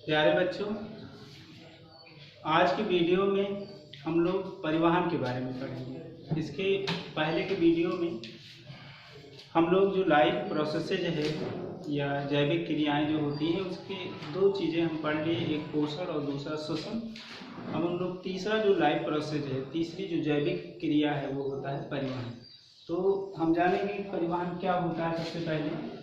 प्यारे बच्चों, आज की वीडियो में हम लोग परिवहन के बारे में पढ़ेंगे। इसके पहले के वीडियो में हम लोग जो लाइफ प्रोसेसेज है या जैविक क्रियाएं जो होती हैं उसके दो चीज़ें हम पढ़ लिए, एक पोषण और दूसरा श्वसन। अब हम लोग तीसरा जो लाइफ प्रोसेस है, तीसरी जो जैविक क्रिया है वो होता है परिवहन। तो हम जानेंगे परिवहन क्या होता है। सबसे पहले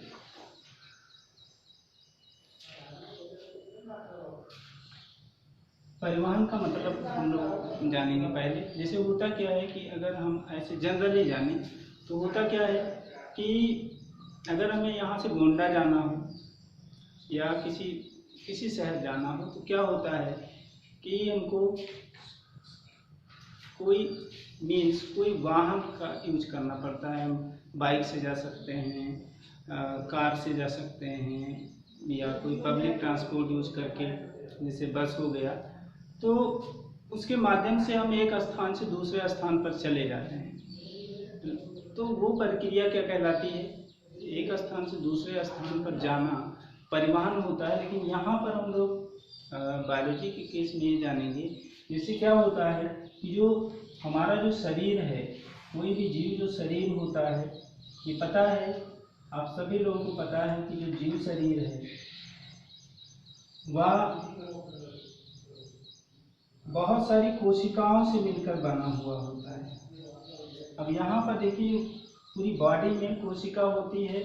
परिवहन का मतलब हम लोग जानेंगे। पहले जैसे होता क्या है कि अगर हम ऐसे जनरली जाने तो होता क्या है कि अगर हमें यहाँ से गोंडा जाना हो या किसी शहर जाना हो तो क्या होता है कि हमको कोई वाहन का यूज करना पड़ता है। हम बाइक से जा सकते हैं, कार से जा सकते हैं या कोई पब्लिक ट्रांसपोर्ट यूज करके, जैसे बस हो गया, तो उसके माध्यम से हम एक स्थान से दूसरे स्थान पर चले जाते हैं। तो वो प्रक्रिया क्या कहलाती है? एक स्थान से दूसरे स्थान पर जाना परिवहन होता है। लेकिन यहाँ पर हम लोग बायोलॉजी के केस में ये जानेंगे, जैसे क्या होता है कि जो हमारा जो शरीर है, कोई भी जीव जो शरीर होता है, ये पता है, आप सभी लोगों को पता है कि जो जीव शरीर है वह बहुत सारी कोशिकाओं से मिलकर बना हुआ होता है। अब यहाँ पर देखिए, पूरी बॉडी में कोशिका होती है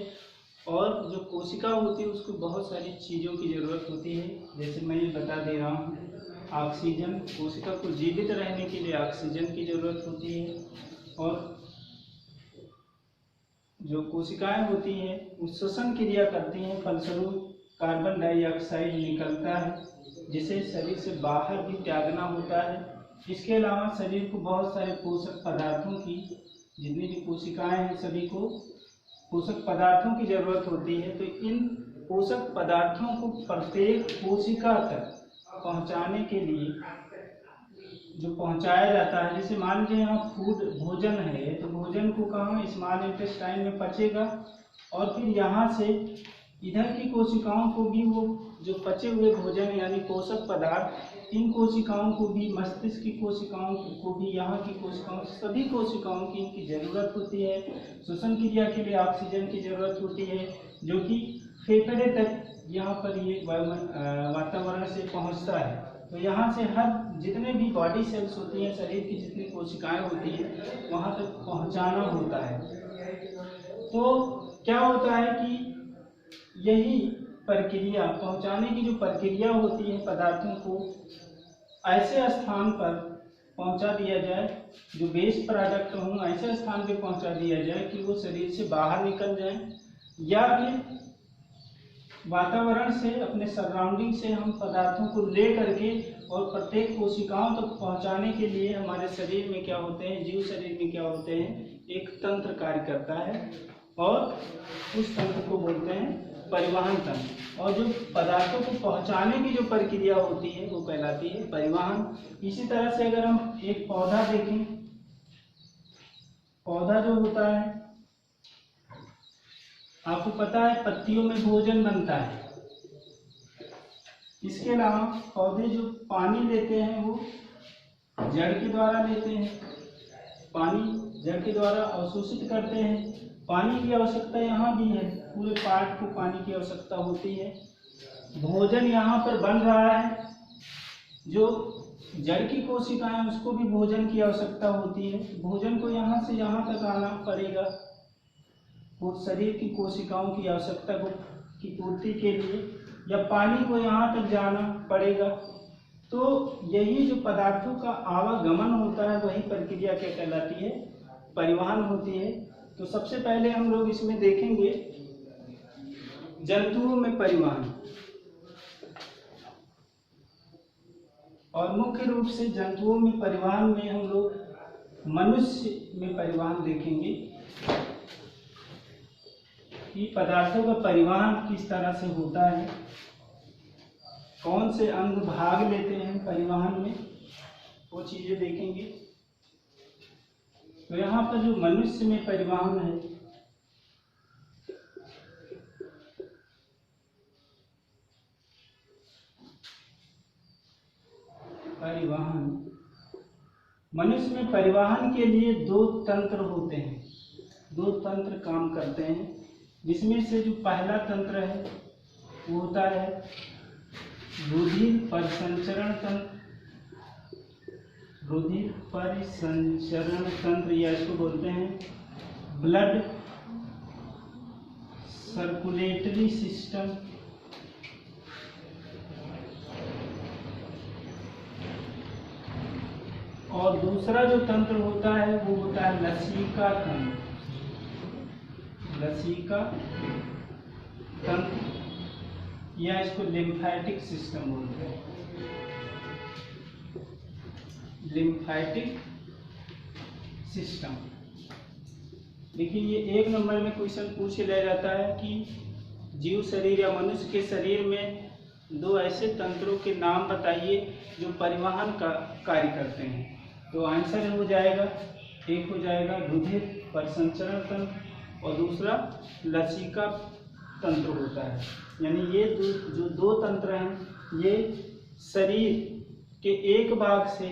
और जो कोशिका होती है उसको बहुत सारी चीज़ों की ज़रूरत होती है। जैसे मैं ये बता दे रहा हूँ, ऑक्सीजन, कोशिका को जीवित रहने के लिए ऑक्सीजन की ज़रूरत होती है। और जो कोशिकाएं होती हैं वो श्वसन क्रिया करती हैं, फलस्वरूप कार्बन डाइऑक्साइड निकलता है जिसे शरीर से बाहर भी त्यागना होता है। इसके अलावा शरीर को बहुत सारे पोषक पदार्थों की, जितनी भी कोशिकाएं हैं सभी को पोषक पदार्थों की जरूरत होती है। तो इन पोषक पदार्थों को प्रत्येक कोशिका तक पहुंचाने के लिए जो पहुंचाया जाता है, जैसे मान लीजिए यहाँ फूड भोजन है तो भोजन को कहाँ, स्मॉल इंटेस्टाइन में पचेगा और फिर यहाँ से इधर की कोशिकाओं को भी वो जो पचे हुए भोजन यानी पोषक पदार्थ, इन कोशिकाओं को भी, मस्तिष्क की कोशिकाओं को भी, यहाँ की कोशिकाओं, सभी कोशिकाओं की इनकी जरूरत होती है। श्वसन क्रिया के लिए ऑक्सीजन की जरूरत होती है जो कि फेफड़े तक यहाँ पर ये वातावरण से पहुँचता है। तो यहाँ से हर जितने भी बॉडी सेल्स होती हैं, शरीर की जितनी कोशिकाएं होती हैं, वहाँ तक पहुँचाना होता है। तो क्या होता है कि यही प्रक्रिया, पहुँचाने की जो प्रक्रिया होती है, पदार्थों को ऐसे स्थान पर पहुँचा दिया जाए, जो वेस्ट प्रोडक्ट हों ऐसे स्थान पे पहुँचा दिया जाए कि वो शरीर से बाहर निकल जाए, या फिर वातावरण से, अपने सराउंडिंग से हम पदार्थों को ले करके और प्रत्येक कोशिकाओं तक पहुंचाने के लिए हमारे शरीर में क्या होते हैं, जीव शरीर में क्या होते हैं, एक तंत्र कार्य करता है और उस तंत्र को बोलते हैं परिवहन तंत्र। और जो पदार्थों को पहुंचाने की जो प्रक्रिया होती है वो कहलाती है परिवहन। इसी तरह से अगर हम एक पौधा देखें, पौधा जो होता है, आपको पता है पत्तियों में भोजन बनता है। इसके अलावा पौधे जो पानी लेते हैं वो जड़ के द्वारा लेते हैं, पानी जड़ के द्वारा अवशोषित करते हैं। पानी की आवश्यकता यहाँ भी है, पूरे पार्ट को पानी की आवश्यकता होती है। भोजन यहाँ पर बन रहा है, जो जड़ की कोशिकाएं उसको भी भोजन की आवश्यकता होती है। भोजन को यहाँ से यहाँ तक आना पड़ेगा, वो शरीर की कोशिकाओं की आवश्यकता की पूर्ति के लिए, या पानी को यहाँ तक जाना पड़ेगा। तो यही जो पदार्थों का आवागमन होता है वही प्रक्रिया क्या कहलाती है, परिवहन होती है। तो सबसे पहले हम लोग इसमें देखेंगे जंतुओं में परिवहन, और मुख्य रूप से जंतुओं में परिवहन में हम लोग मनुष्य में परिवहन देखेंगे कि पदार्थों का परिवहन किस तरह से होता है, कौन से अंग भाग लेते हैं परिवहन में, वो चीजें देखेंगे। तो यहाँ पर जो मनुष्य में परिवहन है, परिवहन। मनुष्य में परिवहन के लिए दो तंत्र होते हैं, दो तंत्र काम करते हैं, जिसमें से जो पहला तंत्र है वो होता है रुधिर परिसंचरण तंत्र। रुधिर परिसंचरण तंत्र या इसको बोलते हैं ब्लड सर्कुलेटरी सिस्टम। और दूसरा जो तंत्र होता है वो होता है लसिका तंत्र। लसिका तंत्र या इसको लिम्फेटिक सिस्टम बोलते हैं, लिम्फेटिक सिस्टम। देखिए ये 1 नंबर में क्वेश्चन पूछ लिया जाता है कि जीव शरीर या मनुष्य के शरीर में दो ऐसे तंत्रों के नाम बताइए जो परिवहन का कार्य करते हैं। तो आंसर हो जाएगा, एक हो जाएगा रुधिर परिसंचरण तंत्र और दूसरा लसिका तंत्र होता है। यानी ये जो दो तंत्र हैं ये शरीर के एक भाग से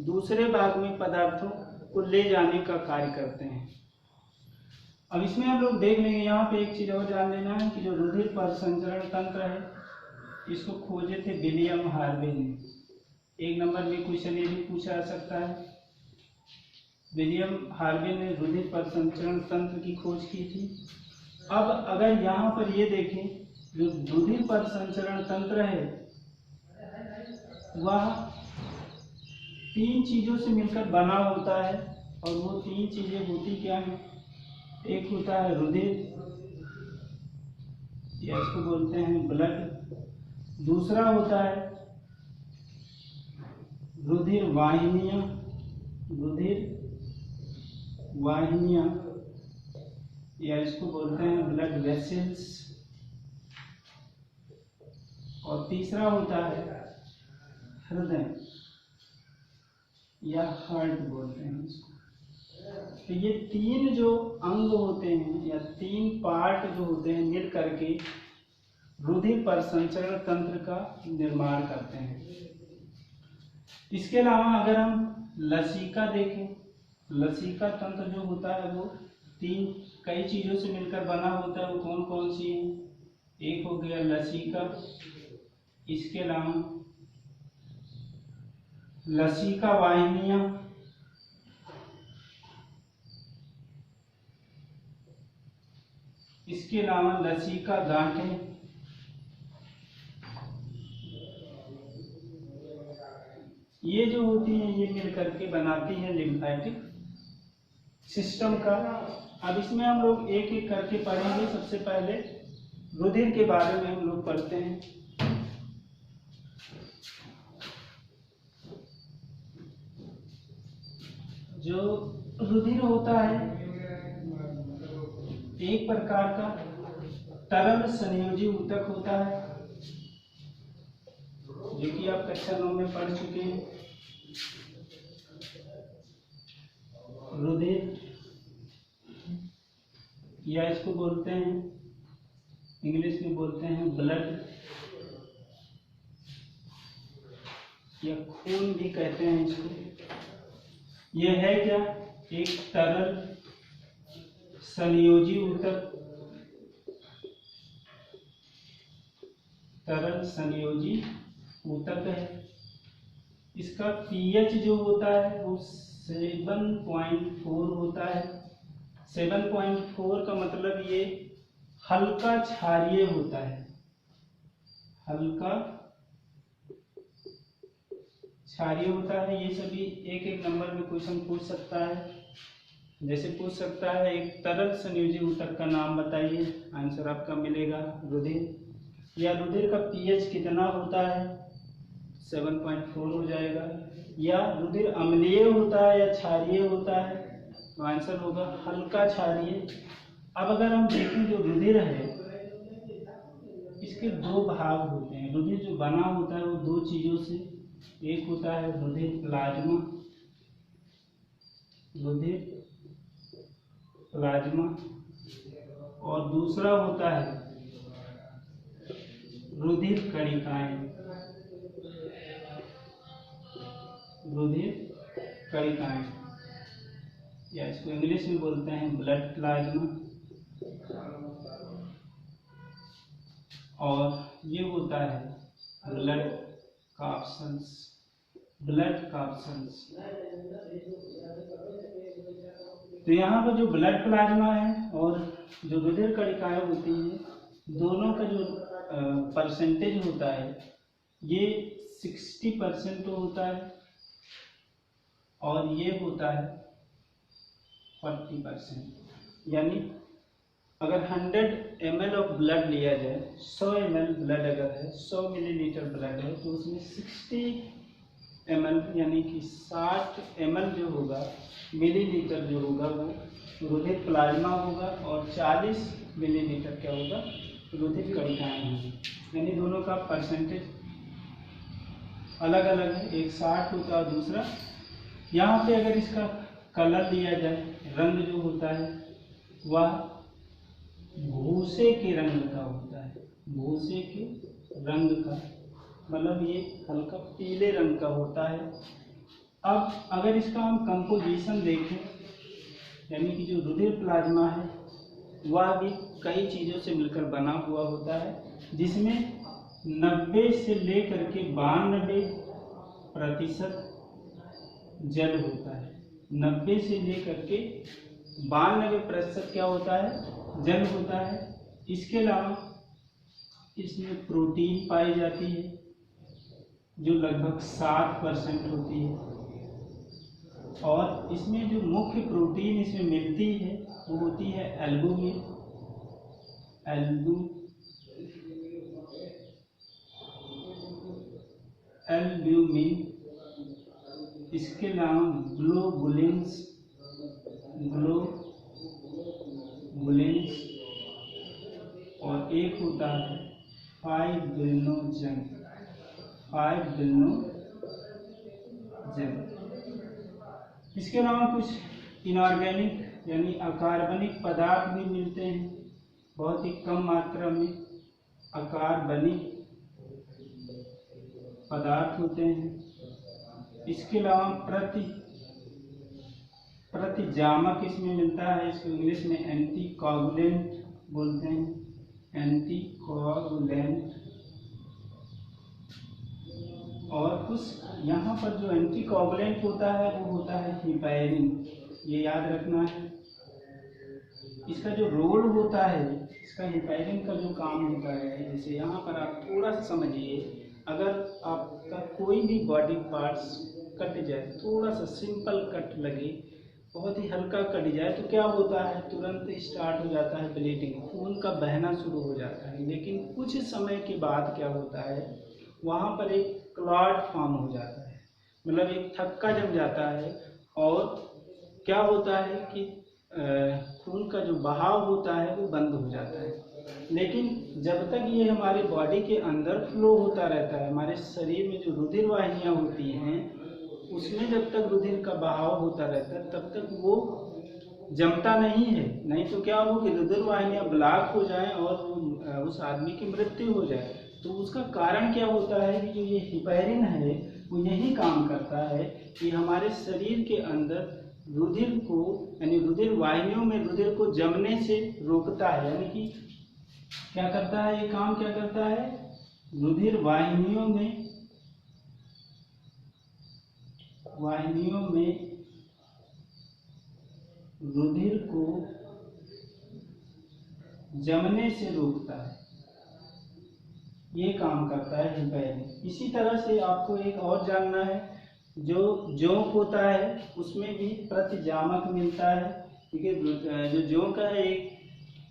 दूसरे भाग में पदार्थों को ले जाने का कार्य करते हैं। अब इसमें हम लोग देख लेंगे, यहाँ पे एक चीज और जान लेना है कि जो रुधिर परिसंचरण तंत्र है इसको खोजे थे विलियम हार्वे ने। 1 नंबर में क्वेश्चन ये भी पूछा जा सकता है। विलियम हार्वे ने रुधिर परिसंचरण तंत्र की खोज की थी। अब अगर यहाँ पर ये देखें, जो रुधिर परिसंचरण तंत्र है वह 3 चीजों से मिलकर बना होता है और वो 3 चीजें होती क्या हैं? एक होता है रुधिर या इसको बोलते हैं ब्लड, दूसरा होता है रुधिर वाहिनियां, रुधिर वाहिनियां या इसको बोलते हैं ब्लड वेसल्स, और तीसरा होता है हृदय या हार्ट बोलते हैं इसको। तो ये 3 जो अंग होते हैं या 3 पार्ट जो होते हैं मिल करके रुधिर परिसंचरण तंत्र का निर्माण करते हैं। इसके अलावा अगर हम लसिका देखें, लसिका तंत्र जो होता है वो 3 कई चीजों से मिलकर बना होता है। वो कौन कौन सी हैं? एक हो गया लसिका, इसके अलावा लसिका वाहिनियां, इसके अलावा लसिका गांठें, ये जो होती हैं ये मिल करके बनाती है लिम्फेटिक सिस्टम का। अब इसमें हम लोग एक एक करके पढ़ेंगे। सबसे पहले रुधिर के बारे में हम लोग पढ़ते हैं। जो रुधिर होता है एक प्रकार का तरल संयोजी ऊतक होता है, जो कि आप कक्षा 9 में पढ़ चुके हैं। रुधिर या इसको बोलते हैं इंग्लिश में बोलते हैं ब्लड या खून भी कहते हैं इसको। यह है क्या? एक तरल संयोजी ऊतक, तरल संयोजी ऊतक है। इसका पीएच जो होता है वो 7.4 होता है। 7.4 का मतलब ये हल्का क्षारीय होता है, हल्का क्षारीय होता है। ये सभी एक एक नंबर में क्वेश्चन पूछ सकता है। जैसे पूछ सकता है एक तरल संयोजी ऊतक का नाम बताइए, आंसर आपका मिलेगा रुधिर। या रुधिर का पीएच कितना होता है? 7.4 हो जाएगा। या रुधिर अम्लीय होता है या क्षारीय होता है? तो आंसर होगा हल्का क्षारीय। अब अगर हम देखें जो रुधिर है इसके 2 भाग होते हैं। रुधिर जो बना होता है वो 2 चीजों से, एक होता है रुधिर प्लाज्मा, रुधिर प्लाज्मा, और दूसरा होता है रुधिर कणिकाएं। रुधिर कणिकाएं, या इसको इंग्लिश में बोलते हैं ब्लड प्लाज्मा। और ये होता है ब्लड कैप्सूल्स, ब्लड कैप्सूल्स। तो यहाँ पर जो ब्लड प्लाज्मा है और जो रुधिर कणिकाएं होती हैं, दोनों का जो परसेंटेज होता है ये 60% होता है और ये होता है 40%। यानी अगर 100 ml ऑफ ब्लड लिया जाए, 100 ml ब्लड अगर है, 100 मिलीलीटर ब्लड है, तो उसमें 60 ml यानी कि 60 ml जो होगा, मिलीलीटर जो होगा वो रुधिर प्लाज्मा होगा और 40 मिलीलीटर क्या होगा, रुधिर कणिकाएं होंगी। यानी दोनों का परसेंटेज अलग अलग है, एक 60 होता है दूसरा। यहाँ पे अगर इसका कलर लिया जाए, रंग जो होता है वह भूसे के रंग का होता है, भूसे के रंग का, मतलब ये हल्का पीले रंग का होता है। अब अगर इसका हम कंपोजिशन देखें, यानी कि जो रुधिर प्लाज्मा है वह भी कई चीज़ों से मिलकर बना हुआ होता है, जिसमें 90 से लेकर के 92% जल होता है। 90 से लेकर के 92% क्या होता है, जल होता है। इसके अलावा इसमें प्रोटीन पाई जाती है जो लगभग 7% होती है, और इसमें जो मुख्य प्रोटीन इसमें मिलती है वो होती है एल्बुमिन, इसके अलावा ग्लोबुलिन्स, और एक होता है फाइब्रिनोजन। इसके अलावा कुछ इनऑर्गेनिक यानी अकार्बनिक पदार्थ भी मिलते हैं, बहुत ही कम मात्रा में अकार्बनिक पदार्थ होते हैं। इसके अलावा प्रतिजामक इसमें मिलता है, इसको इंग्लिश में एंटीकोगुलेंट बोलते हैं, एंटीकोगुलेंट। और कुछ यहाँ पर जो एंटीकोगुलेंट होता है वो होता है हिपैरिन, ये याद रखना है। इसका जो रोल होता है, इसका हिपैरिन का जो काम होता है, जैसे यहाँ पर आप थोड़ा सा समझिए, अगर आपका कोई भी बॉडी पार्ट्स कट जाए, थोड़ा सा सिंपल कट लगे, बहुत ही हल्का कट जाए, तो क्या होता है, तुरंत स्टार्ट हो जाता है ब्लीडिंग, खून का बहना शुरू हो जाता है। लेकिन कुछ समय के बाद क्या होता है, वहाँ पर एक क्लॉट फॉर्म हो जाता है, मतलब एक थक्का जम जाता है, और क्या होता है कि खून का जो बहाव होता है वो बंद हो जाता है। लेकिन जब तक ये हमारे बॉडी के अंदर फ्लो होता रहता है, हमारे शरीर में जो रुधिर वाहिनियाँ होती हैं उसमें जब तक रुधिर का बहाव होता रहता है तब तक वो जमता नहीं है। नहीं तो क्या हो कि रुधिर वाहिनियाँ ब्लॉक हो जाएं और उस आदमी की मृत्यु हो जाए। तो उसका कारण क्या होता है कि जो ये हिपैरिन है वो यही काम करता है कि हमारे शरीर के अंदर रुधिर को, यानी रुधिर वाहिनियों में रुधिर को जमने से रोकता है। यानी कि क्या करता है, ये काम क्या करता है, रुधिर वाहिनियों में रुधिर को जमने से रोकता है, ये काम करता है हिपैरिन। इसी तरह से आपको एक और जानना है, जो जोंक होता है उसमें भी प्रतिजामक मिलता है। ठीक है, जो जोंक है एक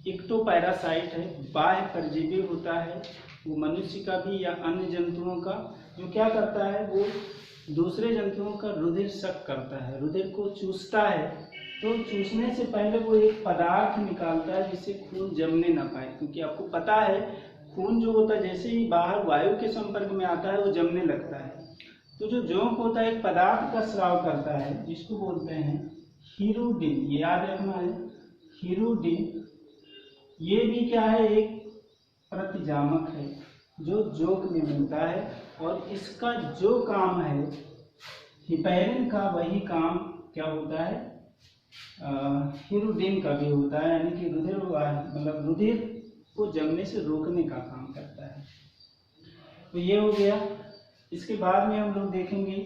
इक्टोपैरासाइट है, बाह्य परजीवी होता है, वो मनुष्य का भी या अन्य जंतुओं का, जो क्या करता है वो दूसरे जंतुओं का रुधिर शक करता है, रुधिर को चूसता है। तो चूसने से पहले वो एक पदार्थ निकालता है जिससे खून जमने ना पाए, क्योंकि आपको पता है खून जो होता है जैसे ही बाहर वायु के संपर्क में आता है वो जमने लगता है। तो जो जोंक होता है एक पदार्थ का स्राव करता है जिसको बोलते हैं हीरोडिन, ये याद रखना है, हीरोडिन। ये भी क्या है, एक प्रतिजामक है जो जोंक में मिलता है, और इसका जो काम है, हिपैरिन का वही काम क्या होता है, हिरुडिन का भी होता है, यानी कि रुधिर मतलब रुधिर को जमने से रोकने का काम करता है। तो ये हो गया। इसके बाद में हम लोग देखेंगे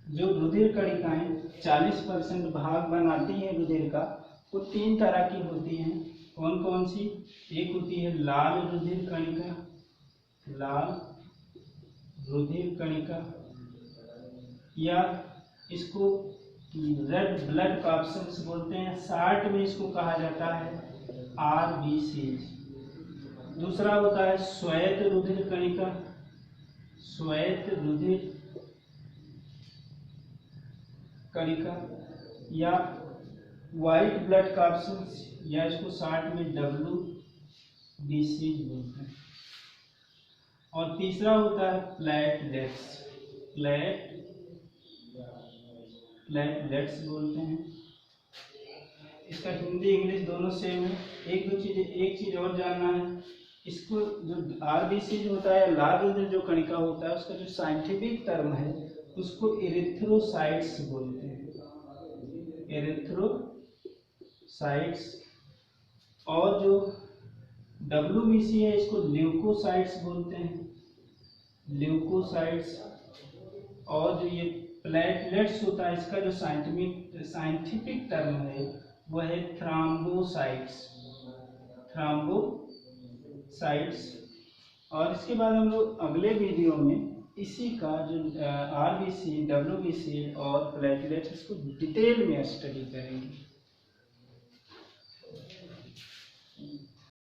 जो रुधिर कणिकाएं 40% भाग बनाती हैं रुधिर का, वो 3 तरह की होती हैं। कौन कौन सी? एक होती है लाल रुधिर कणिका, लाल रुधिर कणिका, या इसको रेड ब्लड कॉर्पसेल्स बोलते हैं, शॉर्ट में इसको कहा जाता है RBC। दूसरा होता है श्वेत रुधिर कणिका, श्वेत रुधिर कणिका, या व्हाइट ब्लड कॉर्पसेल्स, या इसको शॉर्ट में WBC बोलते हैं। और तीसरा होता है प्लेटलेट्स, प्लेटलेट्स बोलते हैं। इसका हिंदी इंग्लिश दोनों सेम है। एक चीज और जानना है, इसको जो RBC जो होता है, लाल रुधिर जो कणिका होता है, उसका जो साइंटिफिक टर्म है उसको एरिथ्रोसाइट्स बोलते हैं, एरिथ्रोसाइट्स। और जो WBC है इसको ल्यूकोसाइट्स बोलते हैं, ल्यूकोसाइट्स। और जो ये प्लेटलेट्स होता है, इसका जो साइंटिफिक टर्म है वह है थ्रोम्बोसाइट्स, थ्रोम्बोसाइट्स। और इसके बाद हम लोग अगले वीडियो में इसी का जो RBC, WBC और प्लेटलेट्स, इसको डिटेल में स्टडी करेंगे।